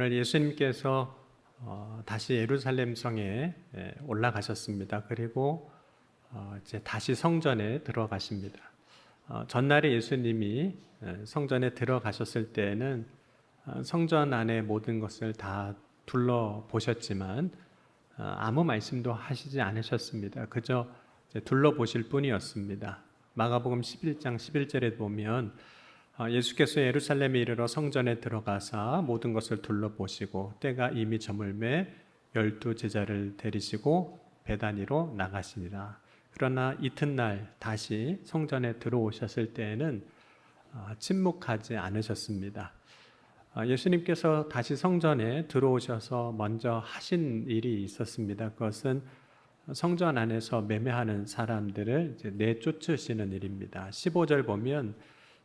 오늘 예수님께서 다시 예루살렘 성에 올라가셨습니다. 그리고 이제 다시 성전에 들어가십니다. 전날에 예수님이 성전에 들어가셨을 때에는 성전 안의 모든 것을 다 둘러보셨지만 아무 말씀도 하시지 않으셨습니다. 그저 둘러보실 뿐이었습니다. 마가복음 11장 11절에 보면 예수께서 예루살렘에 이르러 성전에 들어가사 모든 것을 둘러보시고 때가 이미 저물매 12 제자를 데리시고 베다니로 나가시니라. 그러나 이튿날 다시 성전에 들어오셨을 때에는 침묵하지 않으셨습니다. 예수님께서 다시 성전에 들어오셔서 먼저 하신 일이 있었습니다. 그것은 성전 안에서 매매하는 사람들을 이제 내쫓으시는 일입니다. 15절 보면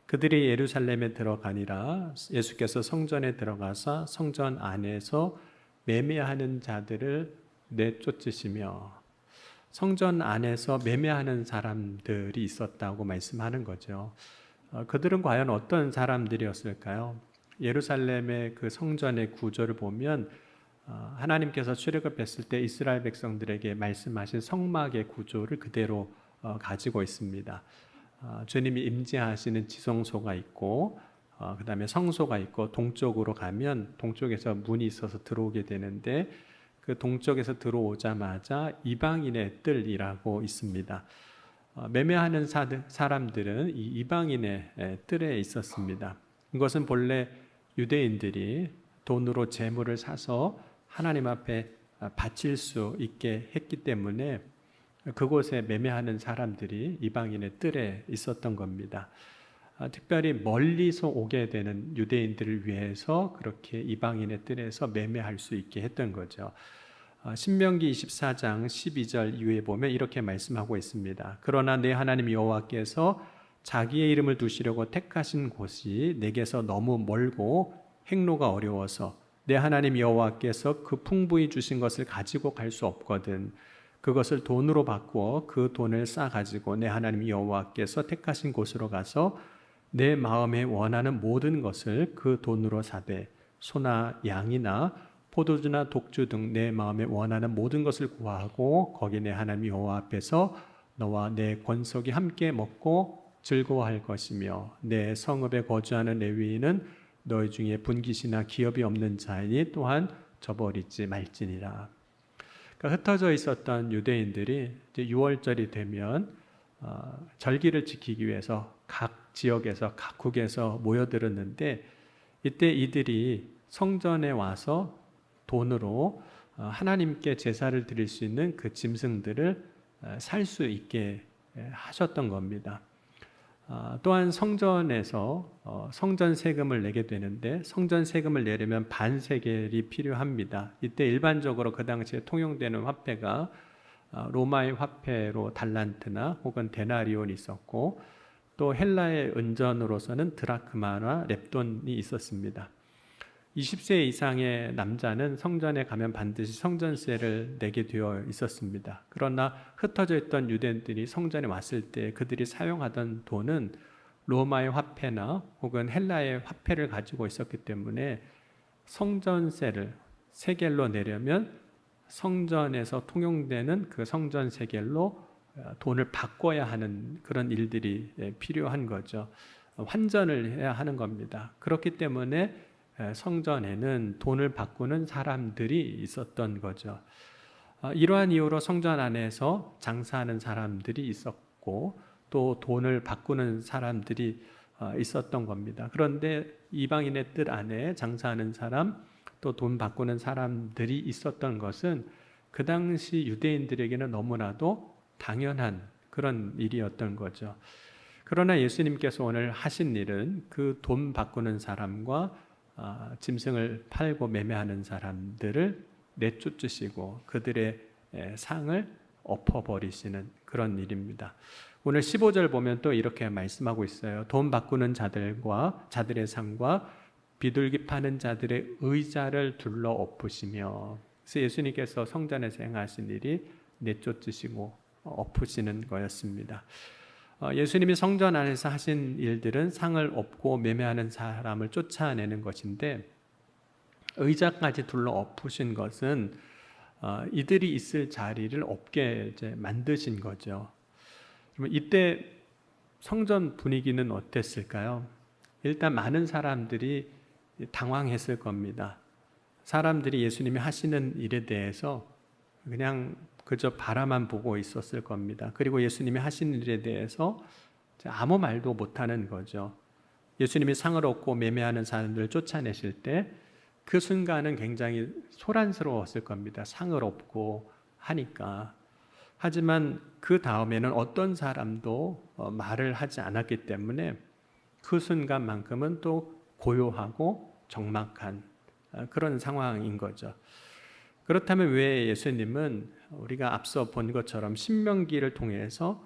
그들이 예루살렘에 들어가니라. 예수께서 성전에 들어가서 성전 안에서 매매하는 자들을 내쫓으시며, 성전 안에서 매매하는 사람들이 있었다고 말씀하는 거죠. 그들은 과연 어떤 사람들이었을까요? 예루살렘의 그 성전의 구조를 보면 하나님께서 출애굽했을 때 이스라엘 백성들에게 말씀하신 성막의 구조를 그대로 가지고 있습니다. 주님이 임재하시는 지성소가 있고 그 다음에 성소가 있고, 동쪽으로 가면 동쪽에서 문이 있어서 들어오게 되는데 그 동쪽에서 들어오자마자 이방인의 뜰이라고 있습니다. 매매하는 사람들은 이 이방인의 뜰에 있었습니다. 이것은 본래 유대인들이 돈으로 재물을 사서 하나님 앞에 바칠 수 있게 했기 때문에 그곳에 매매하는 사람들이 이방인의 뜰에 있었던 겁니다. 특별히 멀리서 오게 되는 유대인들을 위해서 그렇게 이방인의 뜰에서 매매할 수 있게 했던 거죠. 신명기 24장 12절 이후에 보면 이렇게 말씀하고 있습니다. 그러나 내 하나님 여호와께서 자기의 이름을 두시려고 택하신 곳이 내게서 너무 멀고 행로가 어려워서 내 하나님 여호와께서 그 풍부히 주신 것을 가지고 갈 수 없거든 그것을 돈으로 바꾸어 그 돈을 싸가지고 내 하나님 여호와께서 택하신 곳으로 가서 내 마음에 원하는 모든 것을 그 돈으로 사되 소나 양이나 포도주나 독주 등 내 마음에 원하는 모든 것을 구하고 거기 내 하나님 여호와 앞에서 너와 내 권속이 함께 먹고 즐거워할 것이며 내 성읍에 거주하는 레위인은 너희 중에 분깃이나 기업이 없는 자이니 또한 저버리지 말지니라. 흩어져 있었던 유대인들이 이제 6월절이 되면 절기를 지키기 위해서 각 지역에서 각국에서 모여들었는데, 이때 이들이 성전에 와서 돈으로 하나님께 제사를 드릴 수 있는 그 짐승들을 살 수 있게 하셨던 겁니다. 또한 성전에서 성전 세금을 내게 되는데, 성전 세금을 내려면 반세겔이 필요합니다. 이때 일반적으로 그 당시에 통용되는 화폐가 로마의 화폐로 달란트나 혹은 데나리온이 있었고, 또 헬라의 은전으로서는 드라크마나 렙돈이 있었습니다. 20세 이상의 남자는 성전에 가면 반드시 성전세를 내게 되어 있었습니다. 그러나 흩어져 있던 유대인들이 성전에 왔을 때 그들이 사용하던 돈은 로마의 화폐나 혹은 헬라의 화폐를 가지고 있었기 때문에 성전세를 세겔로 내려면 성전에서 통용되는 그 성전 세겔로 돈을 바꿔야 하는 그런 일들이 필요한 거죠. 환전을 해야 하는 겁니다. 그렇기 때문에 성전에는 돈을 바꾸는 사람들이 있었던 거죠. 이러한 이유로 성전 안에서 장사하는 사람들이 있었고 또 돈을 바꾸는 사람들이 있었던 겁니다. 그런데 이방인의 뜻 안에 장사하는 사람, 또 돈 바꾸는 사람들이 있었던 것은 그 당시 유대인들에게는 너무나도 당연한 그런 일이었던 거죠. 그러나 예수님께서 오늘 하신 일은 그 돈 바꾸는 사람과 짐승을 팔고 매매하는 사람들을 내쫓으시고 그들의 상을 엎어버리시는 그런 일입니다. 오늘 15절 보면 또 이렇게 말씀하고 있어요. 돈 바꾸는 자들과 자들의 상과 비둘기 파는 자들의 의자를 둘러 엎으시며, 그래서 예수님께서 성전에서 행하신 일이 내쫓으시고 엎으시는 거였습니다. 예수님이 성전 안에서 하신 일들은 상을 엎고 매매하는 사람을 쫓아내는 것인데, 의자까지 둘러 엎으신 것은 이들이 있을 자리를 없게 이제 만드신 거죠. 그러면 이때 성전 분위기는 어땠을까요? 일단 많은 사람들이 당황했을 겁니다. 사람들이 예수님이 하시는 일에 대해서 그냥 그저 바라만 보고 있었을 겁니다. 그리고 예수님이 하시는 일에 대해서 아무 말도 못하는 거죠. 예수님이 상을 얻고 매매하는 사람들을 쫓아내실 때 그 순간은 굉장히 소란스러웠을 겁니다. 상을 얻고 하니까. 하지만 그 다음에는 어떤 사람도 말을 하지 않았기 때문에 그 순간만큼은 또 고요하고 적막한 그런 상황인 거죠. 그렇다면 왜 예수님은 우리가 앞서 본 것처럼 신명기를 통해서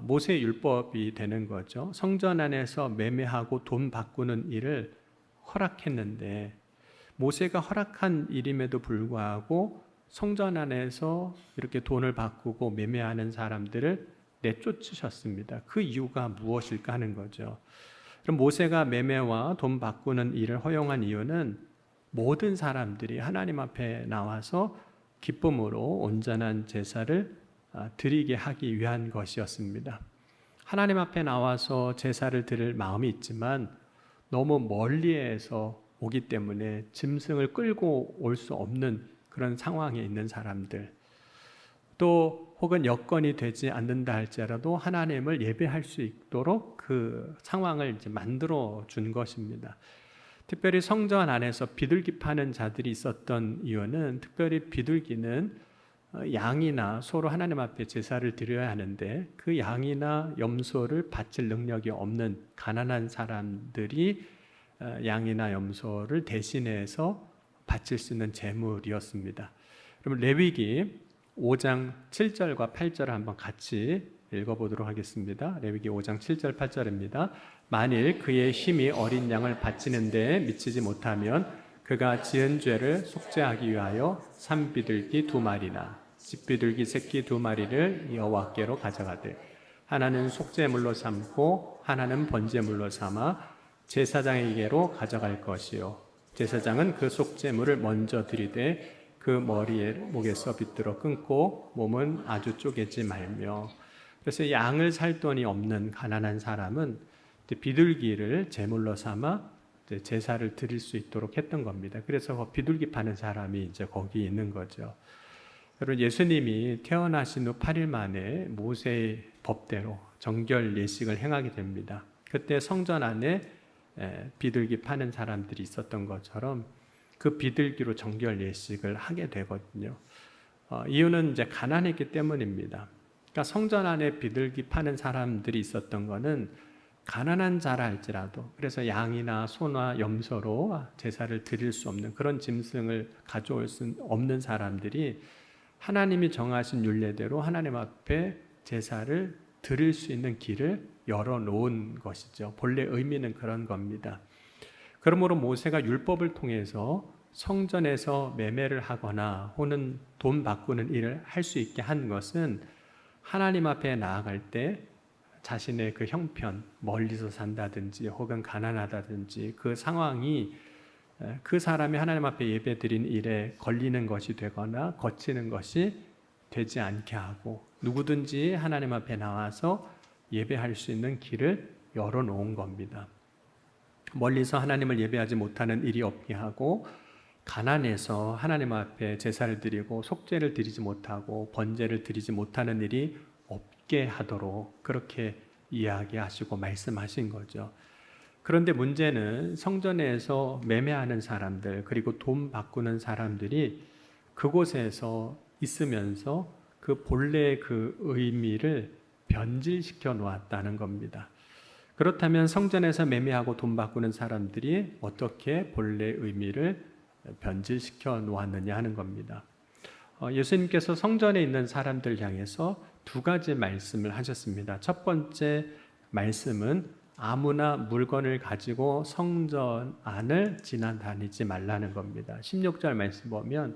모세 율법이 되는 거죠. 성전 안에서 매매하고 돈 바꾸는 일을 허락했는데 모세가 허락한 일임에도 불구하고 성전 안에서 이렇게 돈을 바꾸고 매매하는 사람들을 내쫓으셨습니다. 그 이유가 무엇일까 하는 거죠. 그럼 모세가 매매와 돈 바꾸는 일을 허용한 이유는 모든 사람들이 하나님 앞에 나와서 기쁨으로 온전한 제사를 드리게 하기 위한 것이었습니다. 하나님 앞에 나와서 제사를 드릴 마음이 있지만 너무 멀리에서 오기 때문에 짐승을 끌고 올 수 없는 그런 상황에 있는 사람들, 또 혹은 여건이 되지 않는다 할지라도 하나님을 예배할 수 있도록 그 상황을 이제 만들어 준 것입니다. 특별히 성전 안에서 비둘기 파는 자들이 있었던 이유는 특별히 비둘기는 양이나 소로 하나님 앞에 제사를 드려야 하는데 그 양이나 염소를 바칠 능력이 없는 가난한 사람들이 양이나 염소를 대신해서 바칠 수 있는 제물이었습니다. 그럼 레위기 5장 7절과 8절을 한번 같이 읽어보도록 하겠습니다. 레위기 5장 7절 8절입니다. 만일 그의 힘이 어린 양을 바치는 데 미치지 못하면 그가 지은 죄를 속죄하기 위하여 산비둘기 2마리나 집비둘기 새끼 2마리를 여호와께로 가져가되 하나는 속죄물로 삼고 하나는 번제물로 삼아 제사장에게로 가져갈 것이요 제사장은 그 속죄물을 먼저 드리되 그 머리에 목에서 빗들어 끊고 몸은 아주 쪼개지 말며. 그래서 양을 살 돈이 없는 가난한 사람은 비둘기를 제물로 삼아 제사를 드릴 수 있도록 했던 겁니다. 그래서 비둘기 파는 사람이 이제 거기 있는 거죠. 여러분, 예수님이 태어나신 후 8일 만에 모세의 법대로 정결 예식을 행하게 됩니다. 그때 성전 안에 비둘기 파는 사람들이 있었던 것처럼 그 비둘기로 정결 예식을 하게 되거든요. 이유는 이제 가난했기 때문입니다. 그러니까 성전 안에 비둘기 파는 사람들이 있었던 것은 가난한 자라 할지라도, 그래서 양이나 소나 염소로 제사를 드릴 수 없는 그런 짐승을 가져올 수 없는 사람들이 하나님이 정하신 율례대로 하나님 앞에 제사를 드릴 수 있는 길을 열어놓은 것이죠. 본래 의미는 그런 겁니다. 그러므로 모세가 율법을 통해서 성전에서 매매를 하거나 혹은 돈 바꾸는 일을 할 수 있게 한 것은 하나님 앞에 나아갈 때 자신의 그 형편, 멀리서 산다든지 혹은 가난하다든지 그 상황이 그 사람이 하나님 앞에 예배드린 일에 걸리는 것이 되거나 거치는 것이 되지 않게 하고 누구든지 하나님 앞에 나와서 예배할 수 있는 길을 열어놓은 겁니다. 멀리서 하나님을 예배하지 못하는 일이 없게 하고 가난해서 하나님 앞에 제사를 드리고 속죄를 드리지 못하고 번제를 드리지 못하는 일이 없게 하도록 그렇게 이야기하시고 말씀하신 거죠. 그런데 문제는 성전에서 매매하는 사람들 그리고 돈 바꾸는 사람들이 그곳에서 있으면서 그 본래의 그 의미를 변질시켜 놓았다는 겁니다. 그렇다면 성전에서 매매하고 돈 바꾸는 사람들이 어떻게 본래 의미를 변질시켜 놓았느냐 하는 겁니다. 예수님께서 성전에 있는 사람들 향해서 두 가지 말씀을 하셨습니다. 첫 번째 말씀은 아무나 물건을 가지고 성전 안을 지나다니지 말라는 겁니다. 16절 말씀 보면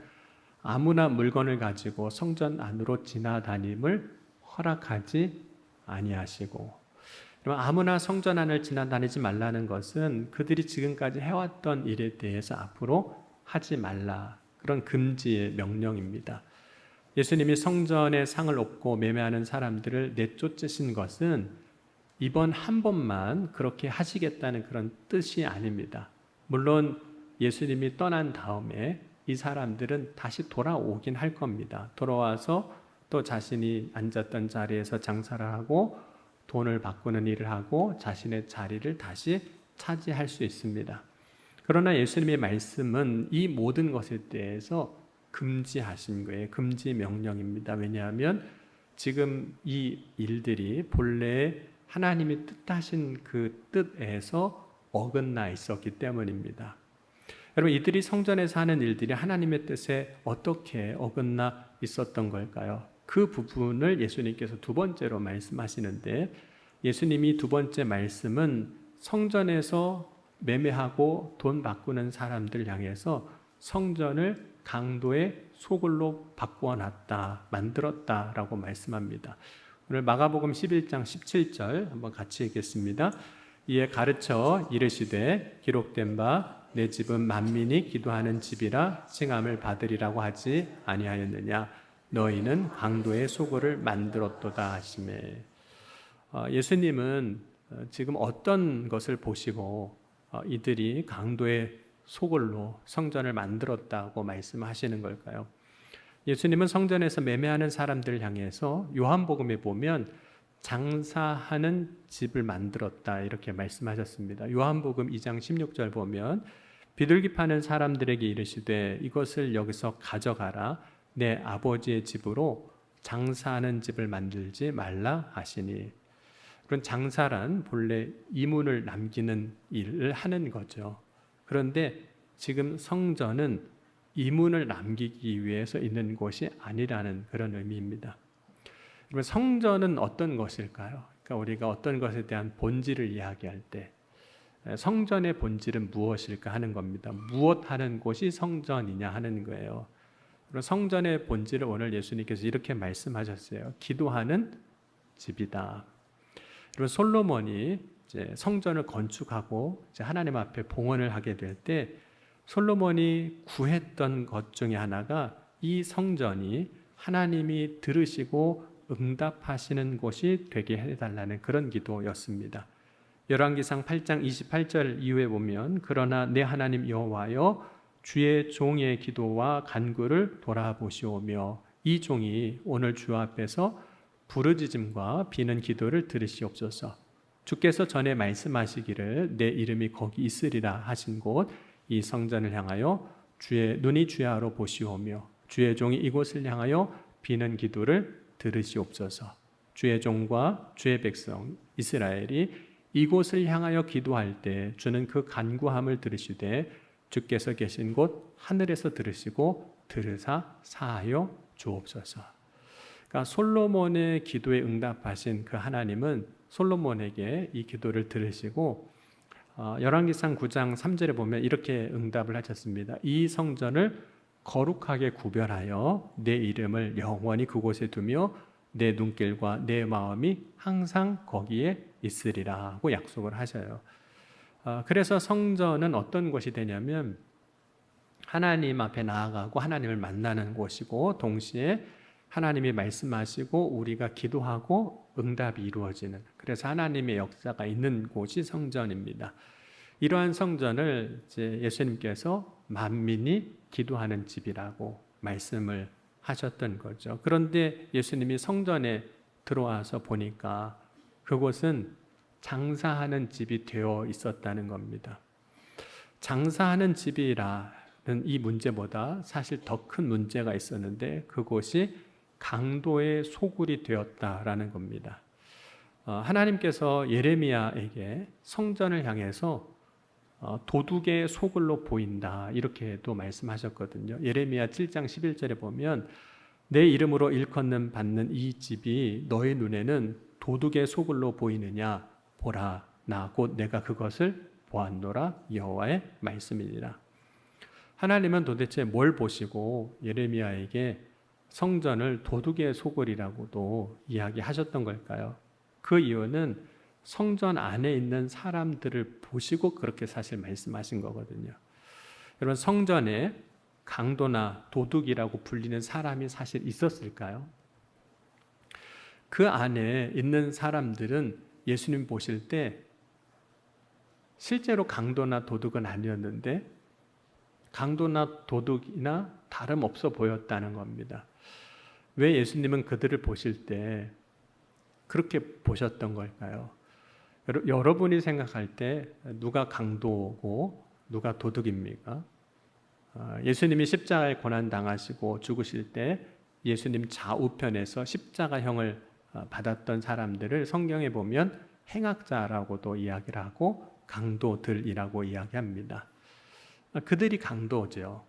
아무나 물건을 가지고 성전 안으로 지나다님을 허락하지 아니하시고, 그럼 아무나 성전 안을 지나다니지 말라는 것은 그들이 지금까지 해왔던 일에 대해서 앞으로 하지 말라. 그런 금지의 명령입니다. 예수님이 성전의 상을 업고 매매하는 사람들을 내쫓으신 것은 이번 한 번만 그렇게 하시겠다는 그런 뜻이 아닙니다. 물론 예수님이 떠난 다음에 이 사람들은 다시 돌아오긴 할 겁니다. 돌아와서 또 자신이 앉았던 자리에서 장사를 하고 돈을 바꾸는 일을 하고 자신의 자리를 다시 차지할 수 있습니다. 그러나 예수님의 말씀은 이 모든 것에 대해서 금지하신 거예요. 금지 명령입니다. 왜냐하면 지금 이 일들이 본래 하나님이 뜻하신 그 뜻에서 어긋나 있었기 때문입니다. 여러분, 이들이 성전에서 하는 일들이 하나님의 뜻에 어떻게 어긋나 있었던 걸까요? 그 부분을 예수님께서 두 번째로 말씀하시는데, 예수님이 두 번째 말씀은 성전에서 매매하고 돈 바꾸는 사람들 향해서 성전을 강도의 소굴로 바꾸어놨다, 만들었다라고 말씀합니다. 오늘 마가복음 11장 17절 한번 같이 읽겠습니다. 이에 가르쳐 이르시되 기록된 바 내 집은 만민이 기도하는 집이라 칭함을 받으리라고 하지 아니하였느냐. 너희는 강도의 소굴을 만들었도다 하시매. 예수님은 지금 어떤 것을 보시고 이들이 강도의 소굴로 성전을 만들었다고 말씀하시는 걸까요? 예수님은 성전에서 매매하는 사람들을 향해서 요한복음에 보면 장사하는 집을 만들었다 이렇게 말씀하셨습니다. 요한복음 2장 16절 보면 비둘기 파는 사람들에게 이르시되 이것을 여기서 가져가라. 내 아버지의 집으로 장사하는 집을 만들지 말라 하시니. 그런 장사란 본래 이문을 남기는 일을 하는 거죠. 그런데 지금 성전은 이문을 남기기 위해서 있는 곳이 아니라는 그런 의미입니다. 그러면 성전은 어떤 것일까요? 그러니까 우리가 어떤 것에 대한 본질을 이야기할 때 성전의 본질은 무엇일까 하는 겁니다. 무엇 하는 곳이 성전이냐 하는 거예요. 그럼 성전의 본질을 오늘 예수님께서 이렇게 말씀하셨어요. 기도하는 집이다. 그리고 솔로몬이 이제 성전을 건축하고 이제 하나님 앞에 봉헌을 하게 될 때 솔로몬이 구했던 것 중에 하나가 이 성전이 하나님이 들으시고 응답하시는 곳이 되게 해달라는 그런 기도였습니다. 열왕기상 8장 28절 이후에 보면 그러나 내 하나님 여호와여 주의 종의 기도와 간구를 돌아보시오며 이 종이 오늘 주 앞에서 부르짖음과 비는 기도를 들으시옵소서. 주께서 전에 말씀하시기를 내 이름이 거기 있으리라 하신 곳 이 성전을 향하여 주의 눈이 주야로 보시오며 주의 종이 이곳을 향하여 비는 기도를 들으시옵소서. 주의 종과 주의 백성 이스라엘이 이곳을 향하여 기도할 때 주는 그 간구함을 들으시되 주께서 계신 곳 하늘에서 들으시고 들으사 사하여 주옵소서. 그러니까 솔로몬의 기도에 응답하신 그 하나님은 솔로몬에게 이 기도를 들으시고 열왕기상 9장 3절에 보면 이렇게 응답을 하셨습니다. 이 성전을 거룩하게 구별하여 내 이름을 영원히 그곳에 두며 내 눈길과 내 마음이 항상 거기에 있으리라 하고 약속을 하셔요. 그래서 성전은 어떤 곳이 되냐면 하나님 앞에 나아가고 하나님을 만나는 곳이고 동시에 하나님이 말씀하시고 우리가 기도하고 응답이 이루어지는, 그래서 하나님의 역사가 있는 곳이 성전입니다. 이러한 성전을 이제 예수님께서 만민이 기도하는 집이라고 말씀을 하셨던 거죠. 그런데 예수님이 성전에 들어와서 보니까 그곳은 장사하는 집이 되어 있었다는 겁니다. 장사하는 집이라는 이 문제보다 사실 더 큰 문제가 있었는데 그곳이 강도의 소굴이 되었다라는 겁니다. 하나님께서 예레미야에게 성전을 향해서 도둑의 소굴로 보인다 이렇게도 말씀하셨거든요. 예레미야 7장 11절에 보면 내 이름으로 일컫는 받는 이 집이 너희 눈에는 도둑의 소굴로 보이느냐 보라 나 곧 내가 그것을 보았노라 여호와의 말씀이니라. 하나님은 도대체 뭘 보시고 예레미야에게 성전을 도둑의 소굴이라고도 이야기하셨던 걸까요? 그 이유는 성전 안에 있는 사람들을 보시고 그렇게 사실 말씀하신 거거든요. 여러분, 성전에 강도나 도둑이라고 불리는 사람이 사실 있었을까요? 그 안에 있는 사람들은 예수님 보실 때 실제로 강도나 도둑은 아니었는데 강도나 도둑이나 다름없어 보였다는 겁니다. 왜 예수님은 그들을 보실 때 그렇게 보셨던 걸까요? 여러분이 생각할 때 누가 강도고 누가 도둑입니까? 예수님이 십자가에 고난당하시고 죽으실 때 예수님 좌우편에서 십자가형을 받았던 사람들을 성경에 보면 행악자라고도 이야기를 하고 강도들이라고 이야기합니다. 그들이 강도죠.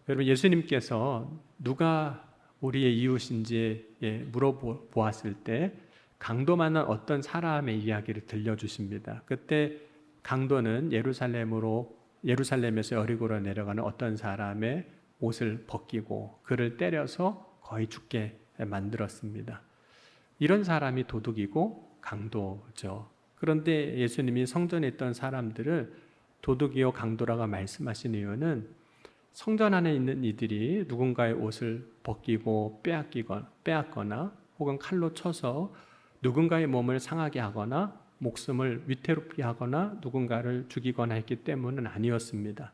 여러분, 예수님께서 누가 우리의 이웃인지 물어보았을 때 강도만은 어떤 사람의 이야기를 들려주십니다. 그때 강도는 예루살렘에서 여리고로 내려가는 어떤 사람의 옷을 벗기고 그를 때려서 거의 죽게 만들었습니다. 이런 사람이 도둑이고 강도죠. 그런데 예수님이 성전에 있던 사람들을 도둑이요 강도라고 말씀하신 이유는 성전 안에 있는 이들이 누군가의 옷을 벗기고 빼앗거나 혹은 칼로 쳐서 누군가의 몸을 상하게 하거나 목숨을 위태롭게 하거나 누군가를 죽이거나 했기 때문은 아니었습니다.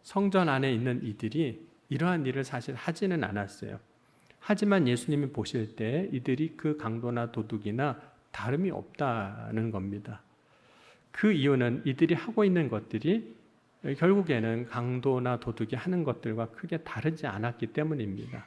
성전 안에 있는 이들이 이러한 일을 사실 하지는 않았어요. 하지만 예수님이 보실 때 이들이 그 강도나 도둑이나 다름이 없다는 겁니다. 그 이유는 이들이 하고 있는 것들이 결국에는 강도나 도둑이 하는 것들과 크게 다르지 않았기 때문입니다.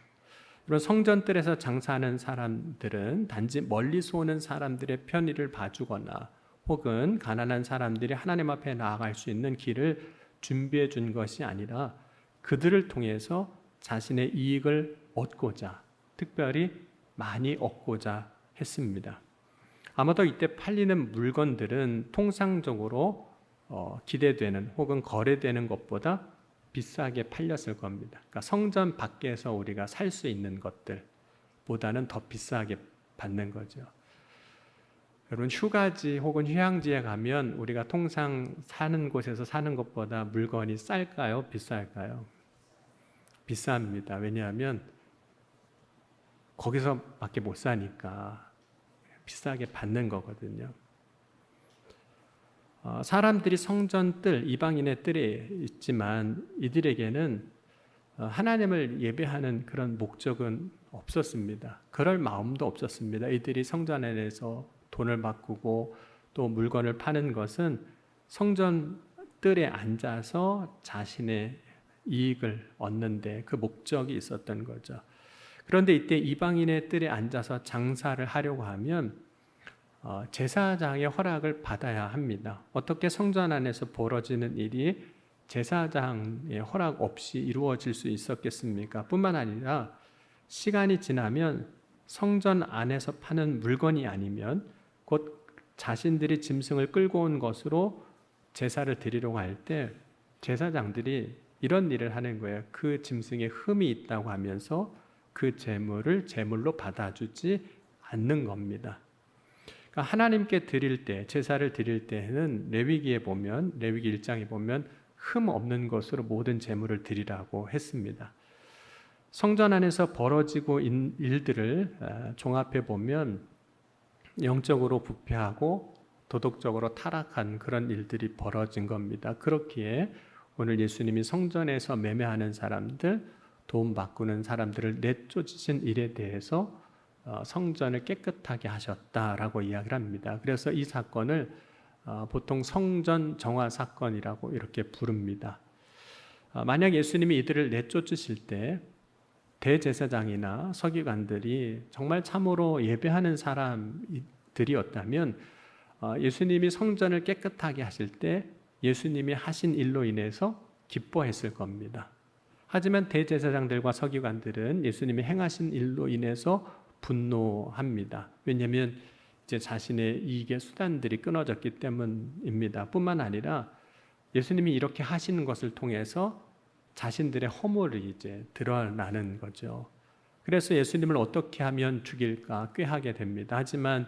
그런 성전뜰에서 장사하는 사람들은 단지 멀리서 오는 사람들의 편의를 봐주거나 혹은 가난한 사람들이 하나님 앞에 나아갈 수 있는 길을 준비해 준 것이 아니라 그들을 통해서 자신의 이익을 얻고자, 특별히 많이 얻고자 했습니다. 아마도 이때 팔리는 물건들은 통상적으로 기대되는 혹은 거래되는 것보다 비싸게 팔렸을 겁니다. 그러니까 성전 밖에서 우리가 살 수 있는 것들보다는 더 비싸게 받는 거죠. 여러분, 휴가지 혹은 휴양지에 가면 우리가 통상 사는 곳에서 사는 것보다 물건이 쌀까요? 비쌀까요? 비쌉니다. 왜냐하면 거기서밖에 못 사니까 비싸게 받는 거거든요. 사람들이 성전뜰, 이방인의 뜰에 있지만 이들에게는 하나님을 예배하는 그런 목적은 없었습니다. 그럴 마음도 없었습니다. 이들이 성전 안에서 돈을 바꾸고 또 물건을 파는 것은 성전 뜰에 앉아서 자신의 이익을 얻는데 그 목적이 있었던 거죠. 그런데 이때 이방인의 뜰에 앉아서 장사를 하려고 하면 제사장의 허락을 받아야 합니다. 어떻게 성전 안에서 벌어지는 일이 제사장의 허락 없이 이루어질 수 있었겠습니까? 뿐만 아니라 시간이 지나면 성전 안에서 파는 물건이 아니면 곧 자신들이 짐승을 끌고 온 것으로 제사를 드리려고 할 때 제사장들이 이런 일을 하는 거예요. 그 짐승에 흠이 있다고 하면서 그 제물을 제물로 받아주지 않는 겁니다. 그러니까 하나님께 드릴 때, 제사를 드릴 때는 레위기에 보면, 레위기 1장에 보면 흠 없는 것으로 모든 제물을 드리라고 했습니다. 성전 안에서 벌어지고 있는 일들을 종합해 보면 영적으로 부패하고 도덕적으로 타락한 그런 일들이 벌어진 겁니다. 그렇기에 오늘 예수님이 성전에서 매매하는 사람들, 돈 바꾸는 사람들을 내쫓으신 일에 대해서 성전을 깨끗하게 하셨다라고 이야기를 합니다. 그래서 이 사건을 보통 성전 정화 사건이라고 이렇게 부릅니다. 만약 예수님이 이들을 내쫓으실 때 대제사장이나 서기관들이 정말 참으로 예배하는 사람들이었다면 예수님이 성전을 깨끗하게 하실 때 예수님이 하신 일로 인해서 기뻐했을 겁니다. 하지만 대제사장들과 서기관들은 예수님이 행하신 일로 인해서 분노합니다. 왜냐하면 이제 자신의 이익의 수단들이 끊어졌기 때문입니다. 뿐만 아니라 예수님이 이렇게 하시는 것을 통해서 자신들의 허물이 이제 드러나는 거죠. 그래서 예수님을 어떻게 하면 죽일까 꾀하게 됩니다. 하지만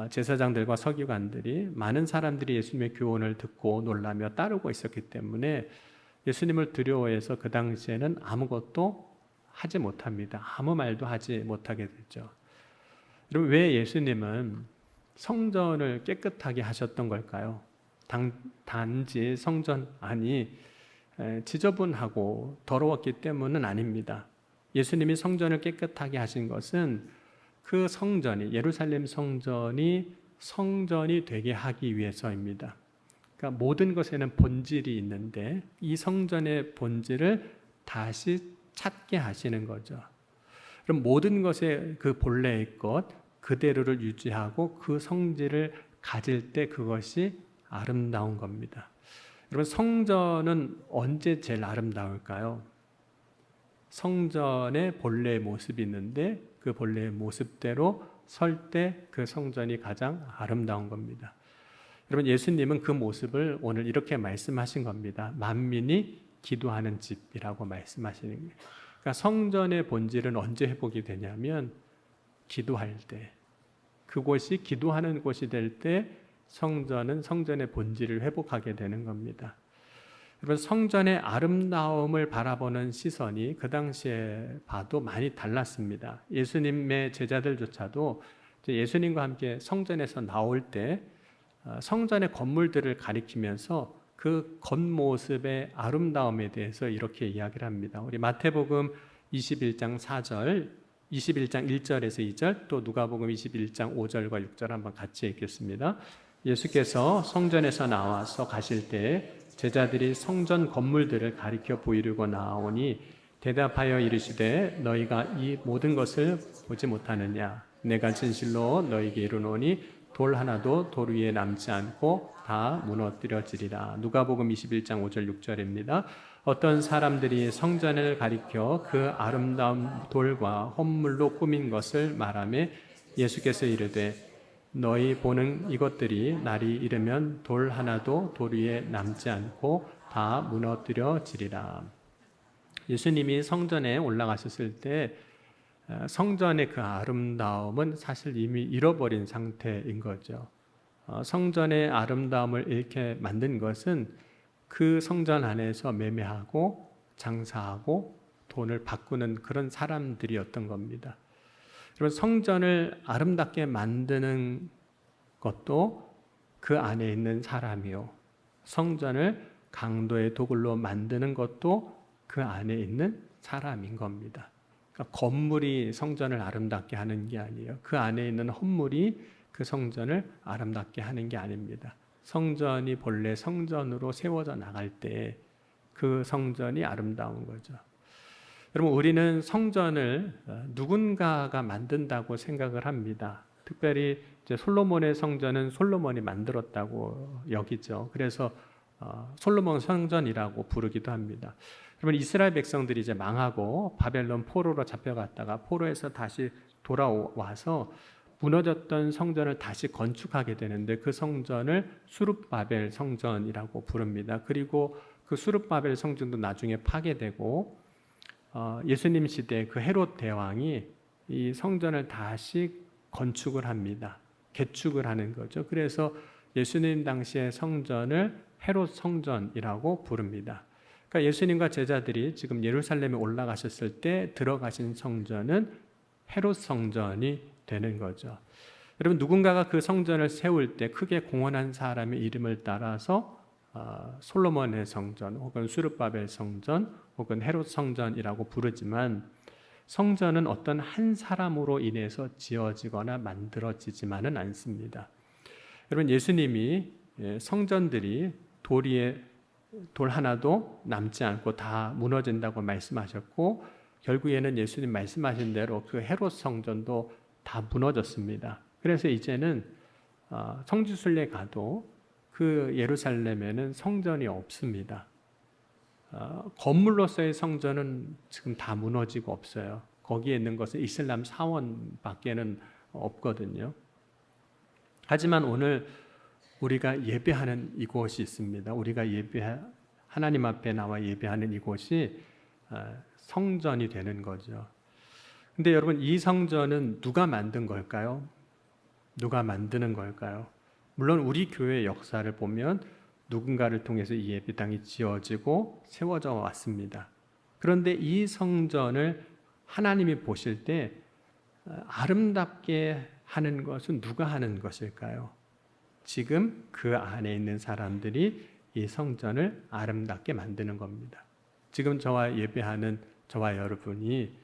제사장들과 서기관들이 많은 사람들이 예수님의 교훈을 듣고 놀라며 따르고 있었기 때문에 예수님을 두려워해서 그 당시에는 아무것도 하지 못합니다. 아무 말도 하지 못하게 되죠. 여러분, 왜 예수님은 성전을 깨끗하게 하셨던 걸까요? 단지 성전 안이 지저분하고 더러웠기 때문은 아닙니다. 예수님이 성전을 깨끗하게 하신 것은 그 성전이, 예루살렘 성전이 성전이 되게 하기 위해서입니다. 그러니까 모든 것에는 본질이 있는데 이 성전의 본질을 다시 찾게 하시는 거죠. 그럼 모든 것의 그 본래의 것 그대로를 유지하고 그 성질을 가질 때 그것이 아름다운 겁니다. 여러분, 성전은 언제 제일 아름다울까요? 성전의 본래의 모습이 있는데 그 본래의 모습대로 설 때 그 성전이 가장 아름다운 겁니다. 여러분, 예수님은 그 모습을 오늘 이렇게 말씀하신 겁니다. 만민이 기도하는 집이라고 말씀하시는 거예요. 그러니까 성전의 본질은 언제 회복이 되냐면 기도할 때, 그곳이 기도하는 곳이 될 때 성전은 성전의 본질을 회복하게 되는 겁니다. 여러분, 성전의 아름다움을 바라보는 시선이 그 당시에 봐도 많이 달랐습니다. 예수님의 제자들조차도 예수님과 함께 성전에서 나올 때 성전의 건물들을 가리키면서 그 겉모습의 아름다움에 대해서 이렇게 이야기를 합니다. 우리 마태복음 21장 4절, 21장 1절에서 2절, 또 누가복음 21장 5절과 6절 한번 같이 읽겠습니다. 예수께서 성전에서 나와서 가실 때 제자들이 성전 건물들을 가리켜 보이려고 나오니 대답하여 이르시되 너희가 이 모든 것을 보지 못하느냐? 내가 진실로 너희에게 이르노니 돌 하나도 돌 위에 남지 않고 다 무너뜨려지리라. 누가복음 21장 5절 6절입니다. 어떤 사람들이 성전을 가리켜 그 아름다운 돌과 헌물로 꾸민 것을 말하며 예수께서 이르되 너희 보는 이것들이 날이 이르면 돌 하나도 돌 위에 남지 않고 다 무너뜨려지리라. 예수님이 성전에 올라가셨을 때 성전의 그 아름다움은 사실 이미 잃어버린 상태인 거죠. 성전의 아름다움을 잃게 만든 것은 그 성전 안에서 매매하고 장사하고 돈을 바꾸는 그런 사람들이었던 겁니다. 여러분, 성전을 아름답게 만드는 것도 그 안에 있는 사람이요, 성전을 강도의 도굴로 만드는 것도 그 안에 있는 사람인 겁니다. 그러니까 건물이 성전을 아름답게 하는 게 아니에요. 그 안에 있는 헌물이 그 성전을 아름답게 하는 게 아닙니다. 성전이 본래 성전으로 세워져 나갈 때 그 성전이 아름다운 거죠. 여러분, 우리는 성전을 누군가가 만든다고 생각을 합니다. 특별히 이제 솔로몬의 성전은 솔로몬이 만들었다고 여기죠. 그래서 솔로몬 성전이라고 부르기도 합니다. 그러면 이스라엘 백성들이 이제 망하고 바벨론 포로로 잡혀갔다가 포로에서 다시 돌아와서 무너졌던 성전을 다시 건축하게 되는데 그 성전을 수룹바벨 성전이라고 부릅니다. 그리고 그 수룹바벨 성전도 나중에 파괴되고 예수님 시대 그 헤롯 대왕이 이 성전을 다시 건축을 합니다. 개축을 하는 거죠. 그래서 예수님 당시의 성전을 헤롯 성전이라고 부릅니다. 그러니까 예수님과 제자들이 지금 예루살렘에 올라가셨을 때 들어가신 성전은 헤롯 성전이 되는 거죠. 여러분, 누군가가 그 성전을 세울 때 크게 공헌한 사람의 이름을 따라서 솔로몬의 성전 혹은 수르바벨 성전 혹은 헤롯 성전이라고 부르지만 성전은 어떤 한 사람으로 인해서 지어지거나 만들어지지만은 않습니다. 여러분, 예수님이 성전들이 돌 하나도 남지 않고 다 무너진다고 말씀하셨고 결국에는 예수님 말씀하신 대로 그 헤롯 성전도 다 무너졌습니다. 그래서 이제는 성지순례 가도 그 예루살렘에는 성전이 없습니다. 건물로서의 성전은 지금 다 무너지고 없어요. 거기에 있는 것은 이슬람 사원밖에는 없거든요. 하지만 오늘 우리가 예배하는 이곳이 있습니다. 우리가 하나님 앞에 나와 예배하는 이곳이 성전이 되는 거죠. 근데 여러분, 이 성전은 누가 만든 걸까요? 누가 만드는 걸까요? 물론 우리 교회의 역사를 보면 누군가를 통해서 이 예배당이 지어지고 세워져 왔습니다. 그런데 이 성전을 하나님이 보실 때 아름답게 하는 것은 누가 하는 것일까요? 지금 그 안에 있는 사람들이 이 성전을 아름답게 만드는 겁니다. 지금 저와 예배하는 저와 여러분이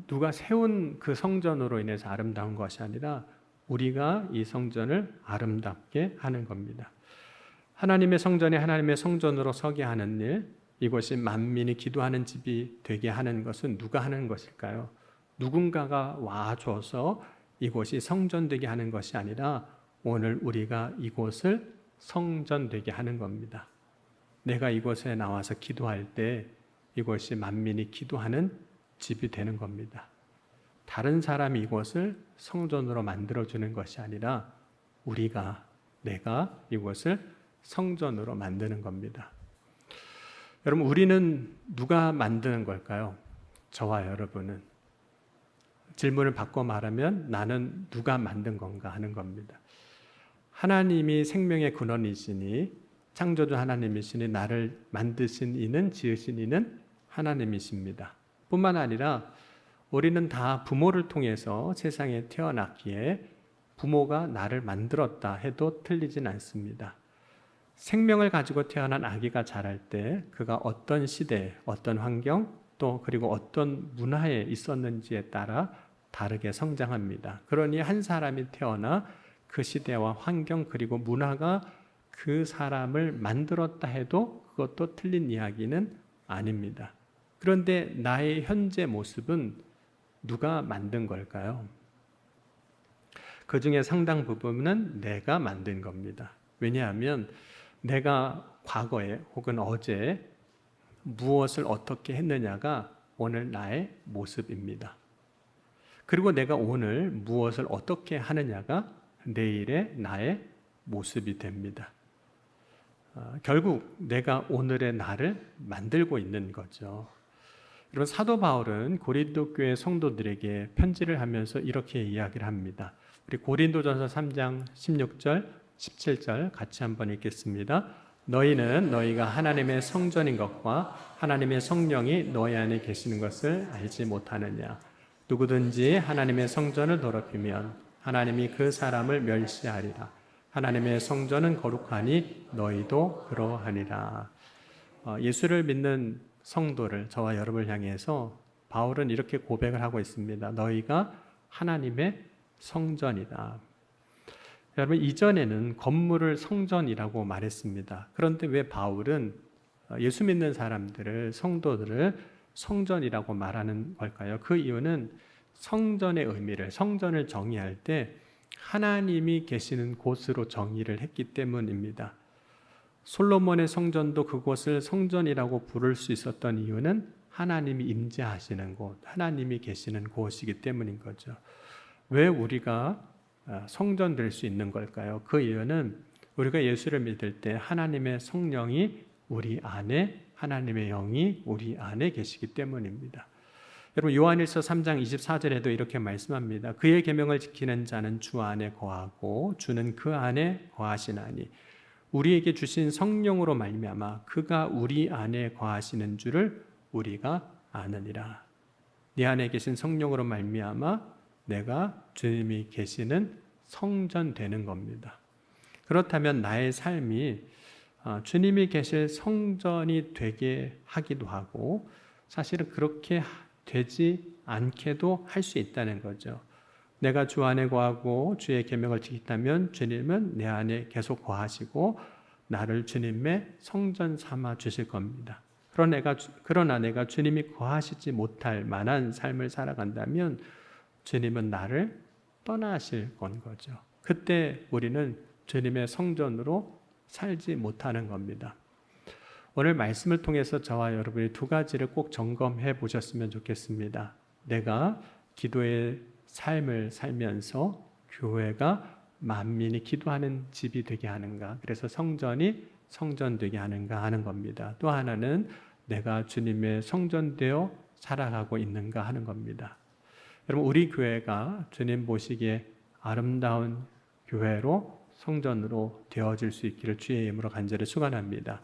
누가 세운 그 성전으로 인해서 아름다운 것이 아니라 우리가 이 성전을 아름답게 하는 겁니다. 하나님의 성전이 하나님의 성전으로 서게 하는 일, 이것이 만민이 기도하는 집이 되게 하는 것은 누가 하는 것일까요? 누군가가 와줘서 이곳이 성전되게 하는 것이 아니라 오늘 우리가 이곳을 성전되게 하는 겁니다. 내가 이곳에 나와서 기도할 때 이곳이 만민이 기도하는 집이 되는 겁니다. 다른 사람이 이곳을 성전으로 만들어주는 것이 아니라 내가 이곳을 성전으로 만드는 겁니다. 여러분, 우리는 누가 만드는 걸까요? 저와 여러분은. 질문을 바꿔 말하면 나는 누가 만든 건가 하는 겁니다. 하나님이 생명의 근원이시니, 창조주 하나님이시니, 나를 만드신 이는, 지으신 이는 하나님이십니다. 뿐만 아니라 우리는 다 부모를 통해서 세상에 태어났기에 부모가 나를 만들었다 해도 틀리진 않습니다. 생명을 가지고 태어난 아기가 자랄 때 그가 어떤 시대, 어떤 환경, 또 그리고 어떤 문화에 있었는지에 따라 다르게 성장합니다. 그러니 한 사람이 태어나 그 시대와 환경 그리고 문화가 그 사람을 만들었다 해도 그것도 틀린 이야기는 아닙니다. 그런데 나의 현재 모습은 누가 만든 걸까요? 그 중에 상당 부분은 내가 만든 겁니다. 왜냐하면 내가 과거에 혹은 어제 무엇을 어떻게 했느냐가 오늘 나의 모습입니다. 그리고 내가 오늘 무엇을 어떻게 하느냐가 내일의 나의 모습이 됩니다. 결국 내가 오늘의 나를 만들고 있는 거죠. 여러분, 사도 바울은 고린도 교회 성도들에게 편지를 하면서 이렇게 이야기를 합니다. 우리 고린도전서 3장 16절, 17절 같이 한번 읽겠습니다. 너희는 너희가 하나님의 성전인 것과 하나님의 성령이 너희 안에 계시는 것을 알지 못하느냐. 누구든지 하나님의 성전을 더럽히면 하나님이 그 사람을 멸시하리라. 하나님의 성전은 거룩하니 너희도 그러하니라. 예수를 믿는 성도를, 저와 여러분을 향해서 바울은 이렇게 고백을 하고 있습니다. 너희가 하나님의 성전이다. 여러분, 이전에는 건물을 성전이라고 말했습니다. 그런데 왜 바울은 예수 믿는 사람들을, 성도들을 성전이라고 말하는 걸까요? 그 이유는 성전의 의미를, 성전을 정의할 때 하나님이 계시는 곳으로 정의를 했기 때문입니다. 솔로몬의 성전도 그곳을 성전이라고 부를 수 있었던 이유는 하나님이 임재하시는 곳, 하나님이 계시는 곳이기 때문인 거죠. 왜 우리가 성전 될 수 있는 걸까요? 그 이유는 우리가 예수를 믿을 때 하나님의 성령이 우리 안에, 하나님의 영이 우리 안에 계시기 때문입니다. 여러분, 요한일서 3장 24절에도 이렇게 말씀합니다. 그의 계명을 지키는 자는 주 안에 거하고 주는 그 안에 거하시나니 우리에게 주신 성령으로 말미암아 그가 우리 안에 거하시는 줄을 우리가 아느니라. 네 안에 계신 성령으로 말미암아 내가 주님이 계시는 성전 되는 겁니다. 그렇다면 나의 삶이 주님이 계실 성전이 되게 하기도 하고 사실은 그렇게 되지 않게도 할 수 있다는 거죠. 내가 주 안에 거하고 주의 계명을 지킨다면 주님은 내 안에 계속 거하시고 나를 주님의 성전 삼아 주실 겁니다. 그러나 내가 주님이 거하시지 못할 만한 삶을 살아간다면 주님은 나를 떠나실 건 거죠. 그때 우리는 주님의 성전으로 살지 못하는 겁니다. 오늘 말씀을 통해서 저와 여러분이 두 가지를 꼭 점검해 보셨으면 좋겠습니다. 내가 기도의 삶을 살면서 교회가 만민이 기도하는 집이 되게 하는가, 그래서 성전이 성전되게 하는가 하는 겁니다. 또 하나는 내가 주님의 성전되어 살아가고 있는가 하는 겁니다. 여러분, 우리 교회가 주님 보시기에 아름다운 교회로 성전으로 되어질 수 있기를 주의 이름으로 간절히 축원합니다.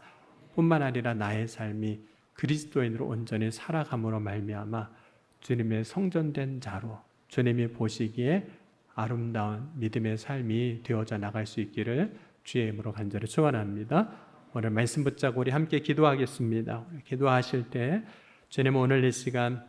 뿐만 아니라 나의 삶이 그리스도인으로 온전히 살아감으로 말미암아 주님의 성전된 자로 주님이 보시기에 아름다운 믿음의 삶이 되어져 나갈 수 있기를 주의 이름으로 간절히 축원합니다. 오늘 말씀 붙잡고 우리 함께 기도하겠습니다. 기도하실 때 주님 오늘 이 시간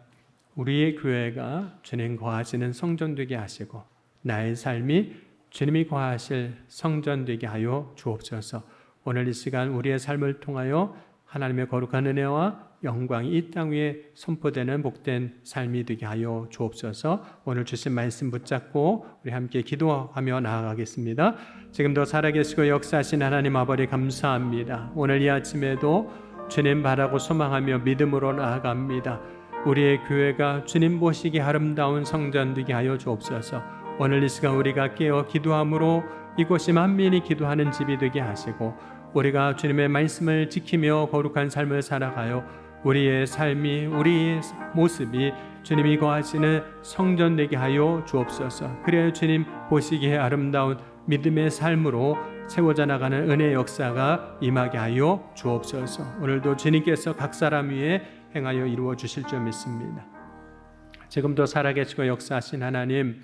우리의 교회가 주님 거하시는 성전 되게 하시고 나의 삶이 주님이 거하실 성전 되게 하여 주옵소서. 오늘 이 시간 우리의 삶을 통하여 하나님의 거룩한 은혜와 영광이 이 땅 위에 선포되는 복된 삶이 되게 하여 주옵소서. 오늘 주신 말씀 붙잡고 우리 함께 기도하며 나아가겠습니다. 지금도 살아계시고 역사하신 하나님 아버지 감사합니다. 오늘 이 아침에도 주님 바라고 소망하며 믿음으로 나아갑니다. 우리의 교회가 주님 보시기 아름다운 성전 되게 하여 주옵소서. 오늘 이 시간 우리가 깨어 기도함으로 이곳이 만민이 기도하는 집이 되게 하시고 우리가 주님의 말씀을 지키며 거룩한 삶을 살아가요 우리의 삶이 우리의 모습이 주님이 거하시는 성전 되게 하여 주옵소서. 그래야 주님 보시기에 아름다운 믿음의 삶으로 세워져 나가는 은혜의 역사가 임하게 하여 주옵소서. 오늘도 주님께서 각 사람 위에 행하여 이루어 주실 줄 믿습니다. 지금도 살아계시고 역사하신 하나님,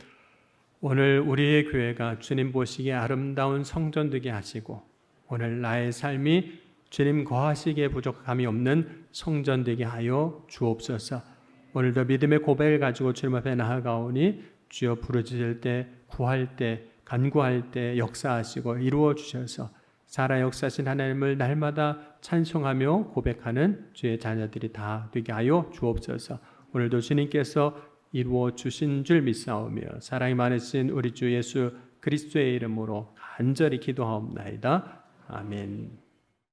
오늘 우리의 교회가 주님 보시기에 아름다운 성전 되게 하시고 오늘 나의 삶이 주님 거하시기에 부족함이 없는 성전 되게 하여 주옵소서. 오늘도 믿음의 고백을 가지고 주님 앞에 나아가오니 주여 부르짖을 때, 구할 때, 간구할 때 역사하시고 이루어 주셔서 살아 역사하신 하나님을 날마다 찬송하며 고백하는 주의 자녀들이 다 되게 하여 주옵소서. 오늘도 주님께서 이루어 주신 줄 믿사오며 사랑이 많으신 우리 주 예수 그리스도의 이름으로 간절히 기도하옵나이다. 아멘.